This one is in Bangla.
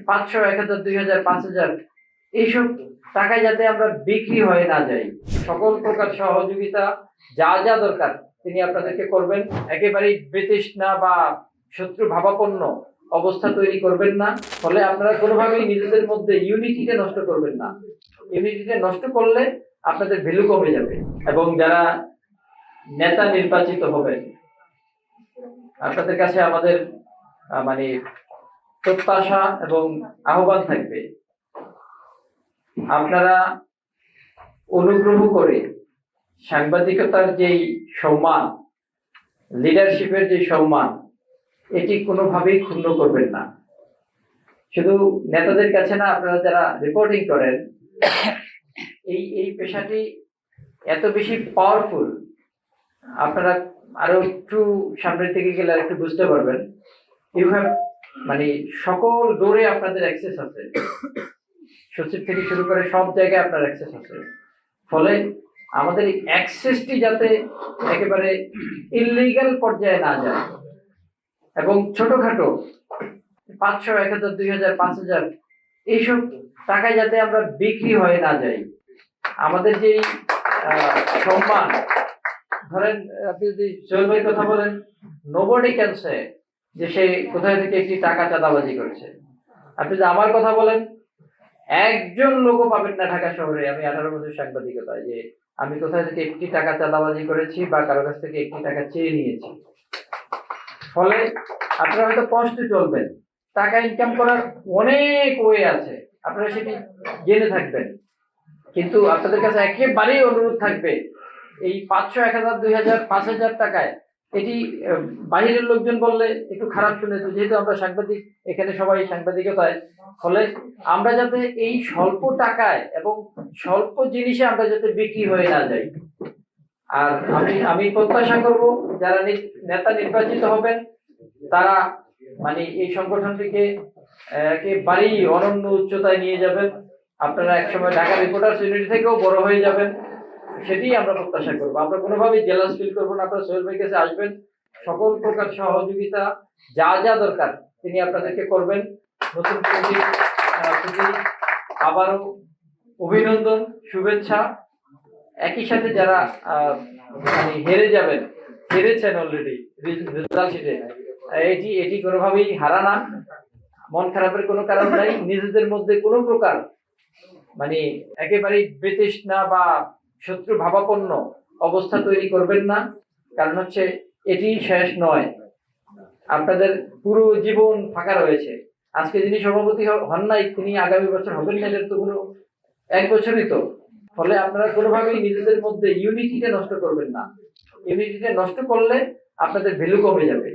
500, 1000, 2000, 5000 এইসব টাকায় যাতে আমরা বিক্রি হয়ে না যাই, সকল প্রকার সহযোগিতা যা যা দরকার তিনি আপনাদেরকে করবেন। একেবারেই বিতৃষ্ণা বা শত্রু ভাবাপন্ন অবস্থা তৈরি করবেন না। ফলে আপনারা কোনোভাবেই নিজেদের মধ্যে ইউনিটিটা নষ্ট করবেন না। ইউনিটিটা নষ্ট করলে আপনাদের ভ্যালু কমে যাবে। এবং যারা নেতা নির্বাচিত হবেন, আপনাদের কাছে আমাদের মানে প্রত্যাশা এবং আহ্বান থাকবে, আপনারা অনুগ্রহ করে সাংবাদিকতার যেই সম্মান, লিডারশিপের যে সম্মান, এটি কোনোভাবেই ক্ষুণ্ণ করবেন না। শুধু নেতাদের কাছে না, আপনারা যারা রিপোর্টিং করেন, এই পেশাটি এত বেশি পাওয়ারফুল, আপনারা আরো একটু সামনের দিকে গেলে একটু বুঝতে পারবেন। ইউ হ্যাভ মানে সকল ডোরে আপনাদের অ্যাক্সেস আছে, সচিব থেকে শুরু করে সব জায়গায় আপনার অ্যাক্সেস আছে। ফলে আমাদের এই অ্যাক্সেসটি যাতে একেবারে ইললিগাল পর্যায়ে না যায় এবং ছোটখাটো 500, 1000, 2000, 5000 এইসব টাকায় যাতে আমরা বিক্রি হয়ে না যাই। আমাদের যে সম্মান, ধরেন আপনি যদি সোহেল ভাইয়ের কথা বলেন, নোবডি ক্যান সে যে সে কোথায় থেকে একটি টাকা চাঁদাবাজি করেছে। আপনি যদি আমার কথা বলেন, একজন লোকও পাবেন না ঢাকা শহরে, আমি 18 বছর সাংবাদিকতায়, যে আমি কোথায় থেকে একটি টাকা চাঁদাবাজি করেছি বা কারো কাছ থেকে একটি টাকা চেয়ে নিয়েছি। ফলে আপনারা হয়তো কষ্টে চলবেন, টাকা ইনকাম করার অনেক ওয়ে আছে, আপনারা সেটি জেনে থাকবেন। কিন্তু আপনাদের কাছে একেবারেই অনুরোধ থাকবে, এই 500, 1000, 2000, 5000 টাকায় এটি বাহিরের লোকজন বললে একটু খারাপ শুনে, তো যেহেতু আমরা সাংবাদিক, এখানে সবাই সাংবাদিকতায়, ফলে আমরা যাতে এই স্বল্প টাকায় এবং স্বল্প জিনিসে আমরা যাতে বিক্রি হয়ে না যাই। আর আমি প্রত্যাশা করব যারা নেতা নির্বাচিত হবেন তারা মানে এই সংগঠনটিকে একেবারেই অনন্য উচ্চতায় নিয়ে যাবেন। আপনারা একসময় ঢাকা রিপোর্টার্স ইউনিটি থেকেও বড় হয়ে যাবেন, সেটি আমরা প্রত্যাশা করবো। আমরা কোনোভাবেই জেলাস ফিল করবো না। আপনারা সোহেল ভাইয়ের কাছে আসবেন, সকল প্রকার সহযোগিতা যা যা দরকার তিনি আপনাদেরকে করবেন। নতুন প্রতি আবারও অভিনন্দন, শুভেচ্ছা। একই সাথে যারা মানে হেরেছেন অলরেডি রেজাল্ট শিটে, এটি কোনোভাবেই হারা না, মন খারাপের কোনো কারণ নাই। নিজেদের মধ্যে কোনো প্রকার মানে একেবারেই বিতৃষ্ণা বা শত্রু ভাবাপন্ন অবস্থা তৈরি করবেন না। কারণ হচ্ছে এটি শেষ নয়, আপনাদের পুরো জীবন ফাঁকা রয়েছে। আজকে যিনি সভাপতি হন নাই, তিনি আগামী বছর হবেন না, এর তো কোনো 1 বছরই তো। ফলে আপনারা কোনোভাবেই নিজেদের মধ্যে ইউনিটিটা নষ্ট করবেন না। ইউনিটিটা নষ্ট করলে আপনাদের ভ্যালু কমে যাবে।